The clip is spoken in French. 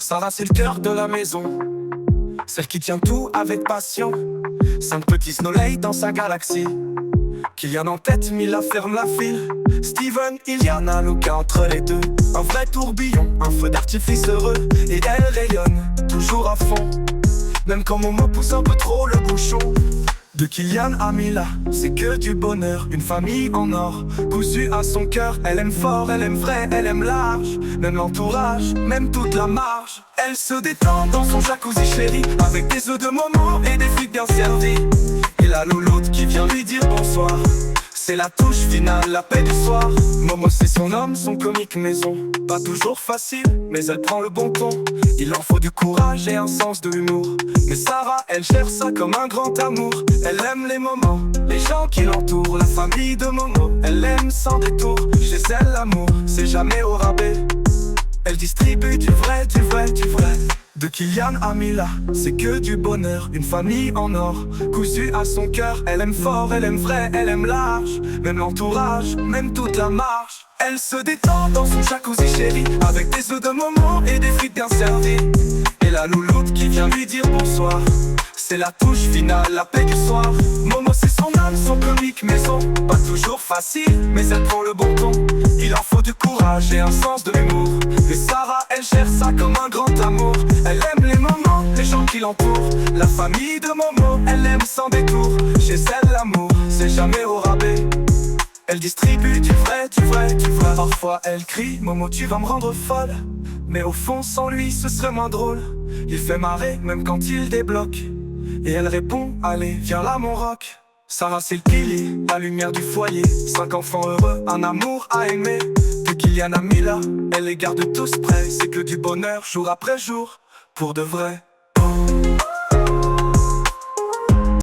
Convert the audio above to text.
Sarah, c'est le cœur de la maison, celle qui tient tout avec passion. 5 petits Snowlay dans sa galaxie. Kylian en tête, Mila ferme la file. Steven, Iliana, Luca entre les deux. Un vrai tourbillon, un feu d'artifice heureux. Et elle rayonne, toujours à fond, même quand Momo pousse un peu trop le bouchon. De Kylian à Mila, c'est que du bonheur. Une famille en or, cousue à son cœur. Elle aime fort, elle aime vrai, elle aime large. Même l'entourage, même toute la marge. Elle se détend dans son jacuzzi chéri, avec des œufs de Momo et des frites bien servies. Et la louloute qui vient lui dire bonsoir. C'est la touche finale, la paix du soir. Momo c'est son homme, son comique maison. Pas toujours facile, mais elle prend le bon ton. Il en faut du courage et un sens de l'humour. Mais Sarah, elle gère ça comme un grand amour. Elle aime les moments, les gens qui l'entourent. La famille de Momo, elle aime sans détour. Chez elle l'amour, c'est jamais au rabais. Elle distribue du vrai, du vrai, du vrai. De Kylian à Mila, c'est que du bonheur. Une famille en or, cousue à son cœur. Elle aime fort, elle aime vrai, elle aime large. Même l'entourage, même toute la marche. Elle se détend dans son jacuzzi chéri, avec des œufs de Momo et des frites bien servies. Et la louloute qui vient lui dire bonsoir. C'est la touche finale, la paix du soir. Momo c'est son âme, son comique maison. Pas toujours facile, mais elle prend le bon ton. Il en faut du courage et un sens de l'humour. Mais Sarah, elle gère ça comme un grand amour. Elle aime les moments, les gens qui l'entourent. La famille de Momo, elle aime sans détour. Chez elle l'amour, c'est jamais au rabais. Elle distribue du vrai, du vrai, du vrai. Parfois elle crie, Momo tu vas me rendre folle. Mais au fond sans lui ce serait moins drôle. Il fait marrer même quand il débloque. Et elle répond, allez viens là mon rock. Sarah c'est le pilier, la lumière du foyer. 5 enfants heureux, un amour à aimer. De Kylian à Mila, elle les garde tous près. C'est que du bonheur jour après jour, pour de vrai.